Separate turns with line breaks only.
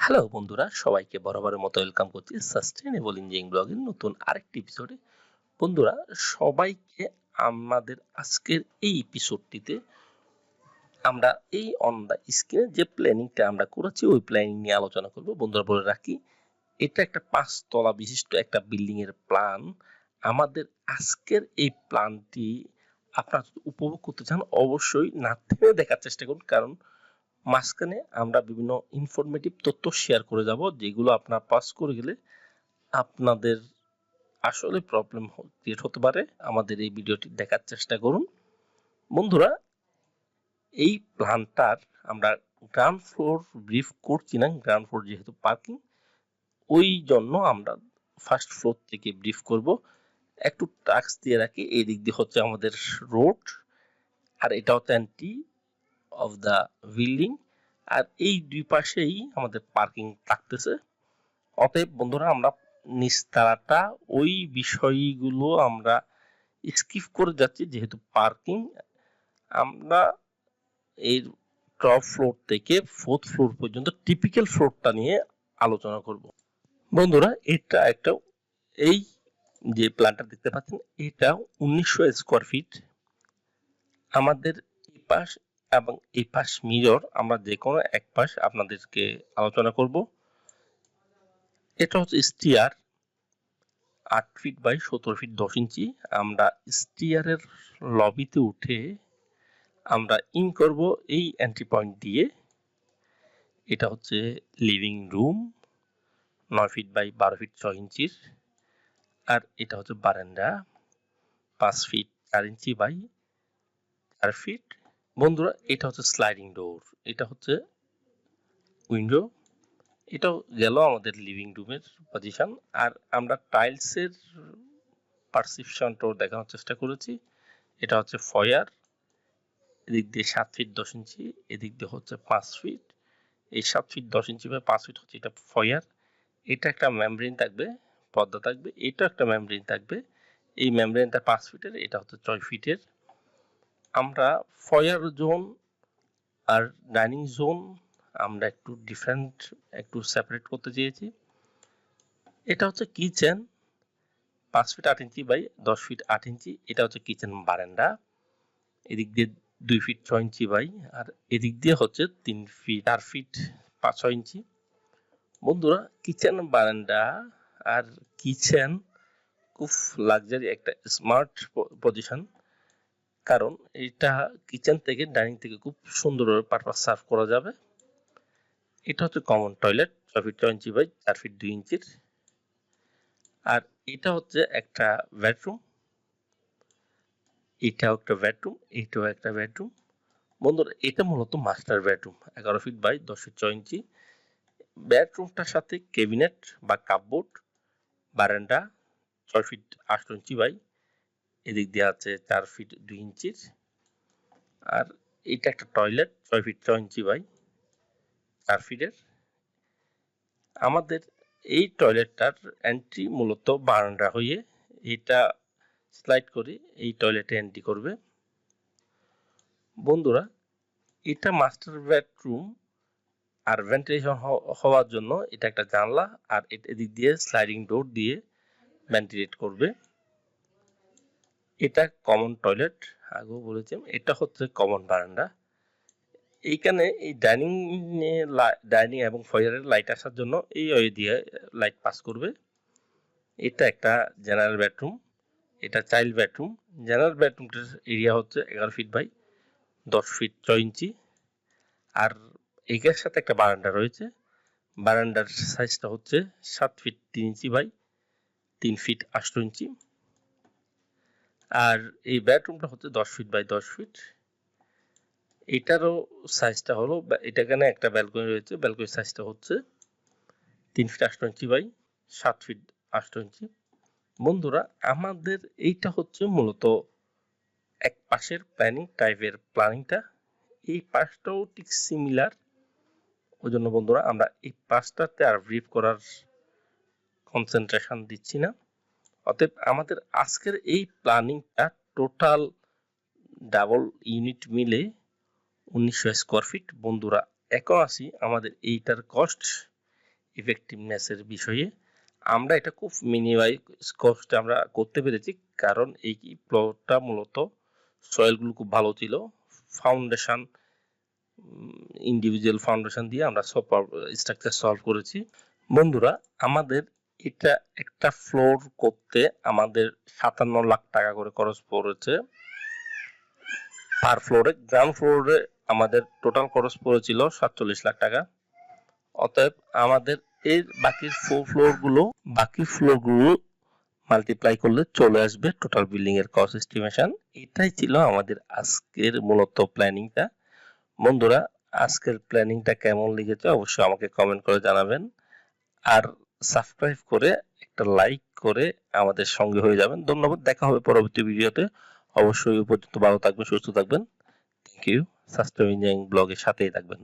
Hello বন্ধুরা, সবাইকে বরাবরের মতো ওয়েলকাম করছি সাস্টেনেবল ইঞ্জিনিয়ারিং ব্লগের নতুন আরেকটি এপিসোডে। বন্ধুরা, সবাইকে আমাদের আজকের এই এপিসোডটিতে আমরা এই অন দ্য স্ক্রিনে যে প্ল্যানিংটা আমরা করেছি ওই প্ল্যানিং নিয়ে আলোচনা করব। বন্ধুরা, বলে রাখি, এটা একটা 5 তলা বিশিষ্ট একটা বিল্ডিং এর প্ল্যান। আমাদের আজকের এই প্ল্যানটি আপনারা যদি উপভোগ করতে চান অবশ্যই না থেমে দেখার চেষ্টা করুন, কারণ মাঝখানে আমরা বিভিন্ন ইনফরমেটিভ তথ্য শেয়ার করে যাব, যেগুলো আপনারা পাস করে গেলে আপনাদের আসলে প্রবলেম ক্রিয়েট হতে পারে। আমাদের এই ভিডিওটি দেখার চেষ্টা করুন। বন্ধুরা, এই প্ল্যানটার আমরা গ্রাউন্ড ফ্লোর ব্রিফ করছি না, গ্রাউন্ড ফ্লোর যেহেতু পার্কিং, ওই জন্য আমরা ফার্স্ট ফ্লোর থেকে ব্রিফ করব। একটু টাস্ক দিয়ে রাখি, এই দিক দিয়ে হচ্ছে আমাদের রোড, আর এটা হচ্ছে এন্ট্রি অফ দ্য বিল্ডিং, আর এই দুই পাশেই আমাদের পার্কিং থাকতেছে। অতএব বন্ধুরা, আমরা নিস্তারাটা ওই বিষয়গুলো আমরা স্কিপ করে যাচ্ছি, যেহেতু পার্কিং। আমরা এই টপ ফ্লোর থেকে 4th ফ্লোর পর্যন্ত টিপিক্যাল ফ্লোরটা নিয়ে আলোচনা করব। বন্ধুরা, এটা একটা, এই যে প্ল্যানটা দেখতে পাচ্ছেন, এটা 1900 স্কোয়ার ফিট। আমাদের এই পাশ এবং এই পাশ মিরর, আমরা যে কোনো এক পাশ আপনাদেরকে আলোচনা করব। এটা হচ্ছে স্টিয়ার 8 ফিট বাই 17 ফিট 10 ইঞ্চি। আমরা স্টিয়ারের লবিতে উঠে আমরা ইন করব এই এন্ট্রি পয়েন্ট দিয়ে। এটা হচ্ছে living room 9 feet by 12 feet 6 ইঞ্চির, আর এটা হচ্ছে বারান্দা 5 ফিট 4 ইঞ্চি বাই 4 ফিট। বন্ধুরা, এটা হচ্ছে স্লাইডিং ডোর, এটা হচ্ছে উইন্ডো। এটাও গেল আমাদের লিভিং রুমের পজিশন। আর আমরা টাইলসের পারসেপশনটাও দেখানোর চেষ্টা করেছি। এটা হচ্ছে ফয়ার, এদিক দিয়ে 7 ফিট 10 ইঞ্চি, এদিক দিয়ে হচ্ছে 5 ফিট। এই 7 ফিট 10 ইঞ্চি বা 5 ফিট হচ্ছে এটা ফয়ার। এটা একটা মেমব্রেন থাকবে, পর্দা থাকবে, এটা একটা মেমব্রেন থাকবে। এই মেমব্রেনটা 5 ফিটের, এটা হচ্ছে 6 ফিটের। আমরা ফয়ার জোন আর ডাইনিং জোন আমরা একটু ডিফারেন্ট, একটু সেপারেট করতে চেয়েছি। এটা হচ্ছে kitchen 5 feet 8 inch by 10 feet 8 inch. এটা হচ্ছে কিচেন বারান্দা, এদিক দিয়ে 2 ফিট 6 ইঞ্চি বাই, আর এদিক দিয়ে হচ্ছে 3 ফিট 4 ফিট 5-6 ইঞ্চি। বন্ধুরা, কিচেন বারান্দা আর কিচেন খুব লাক্সারি একটা স্মার্ট পজিশন, কারণ এটা কিচেন থেকে ডাইনিং থেকে খুব সুন্দরভাবে পারপাস সার্ভ করা যাবে। এটা হচ্ছে common toilet 6 feet 6 inch by 4 feet 2 ইঞ্চির, আর এটা হচ্ছে একটা বেডরুম, এটাও একটা বেডরুম, এটাও একটা বেডরুম। বন্ধুরা, এটা মূলত master bedroom 11 feet by 10 feet 6 inch. বেডরুমটার সাথে ক্যাবিনেট বা কাপবোর্ড, বারান্দা 6 ফিট 8 ইঞ্চি বাই, এদিক দিয়ে আছে 4 ফিট 2 ইঞ্চির, আর এটা একটা টয়লেট 6 ফিট 6 ইঞ্চি বাই 4 ফিটের। আমাদের এই টয়লেটটার এন্ট্রি মূলত বারান্দা হয়ে এটা স্লাইড করে এই টয়লেটে এন্ট্রি করবে। বন্ধুরা, এটা মাস্টার বেডরুম, আর ভেন্টিলেশন হওয়ার জন্য এটা একটা জানলা, আর এদিক দিয়ে স্লাইডিং ডোর দিয়ে ভেন্টিলেট করবে। এটা কমন টয়লেট, আগেও বলেছি। এটা হচ্ছে কমন বারান্দা। এইখানে এই ডাইনিং এবং ফয়ারের লাইট আসার জন্য এই ওয়ে দিয়ে লাইট পাস করবে। এটা একটা জেনারেল বেডরুম, এটা চাইল্ড বেডরুম। জেনারেল বেডরুমটার এরিয়া হচ্ছে 11 ফিট বাই 10 ফিট 6 ইঞ্চি, আর এটার সাথে একটা বারান্দা রয়েছে। বারান্দার সাইজটা হচ্ছে 7 ফিট 3 ইঞ্চি বাই 3 ফিট 8 ইঞ্চি, আর এই বেডরুমটা হচ্ছে 10 ফিট বাই 10 ফিট। এটারও সাইজটা হলো, এটা এখানে একটা ব্যালকনি রয়েছে, ব্যালকনির সাইজটা হচ্ছে 3 ফিট 8 ইঞ্চি বাই 7 ফিট 8 ইঞ্চি। বন্ধুরা, আমাদের এইটা হচ্ছে মূলত এক পাশের প্ল্যানিং টাইপের প্ল্যানিংটা। এই পাশটাও ঠিক সিমিলার, ওই জন্য বন্ধুরা আমরা এই পাশটাতে আর ব্রিফ করার কনসেন্ট্রেশন দিচ্ছি না। অতএব আমাদের আজকের এই প্ল্যানিংটা টোটাল ডাবল ইউনিট মিলে 1900 স্কোয়ার ফিট। বন্ধুরা, এখন আসি আমাদের এইটার কস্ট ইফেক্টিভনেসের বিষয়ে আমরা এটা খুব মিনিমাইজ কস্টে আমরা করতে পেরেছি, কারণ এই প্লটটা মূলত সয়েলগুলো খুব ভালো ছিল। ফাউন্ডেশন ইন্ডিভিজুয়াল ফাউন্ডেশন দিয়ে আমরা সব স্ট্রাকচার সলভ করেছি। বন্ধুরা, আমাদের এটা একটা ফ্লোর করতে আমাদের 57 লাখ টাকা করে খরচ পড়েছে পার ফ্লোরে। গ্রাউন্ড ফ্লোরে আমাদের টোটাল খরচ পড়েছিল 47 লাখ টাকা। অতএব আমাদের এর বাকি ফ্লোরগুলো মাল্টিপ্লাই করলে চলে আসবে টোটাল বিল্ডিং এর কস্ট এস্টিমেশন। এটাই ছিল আমাদের আজকের মূলত প্ল্যানিংটা। বন্ধুরা, আজকের প্ল্যানিংটা কেমন লেগেছে অবশ্যই আমাকে কমেন্ট করে জানাবেন, আর সাবস্ক্রাইব করে একটা লাইক করে আমাদের সঙ্গে হয়ে যাবেন। ধন্যবাদ, দেখা হবে পরবর্তী ভিডিওতে। অবশ্যই ওই পর্যন্ত ভালো থাকবেন, সুস্থ থাকবেন। Thank you. সাস্টেইন ইঞ্জিনিয়ারিং ব্লগের সাথেই থাকবেন।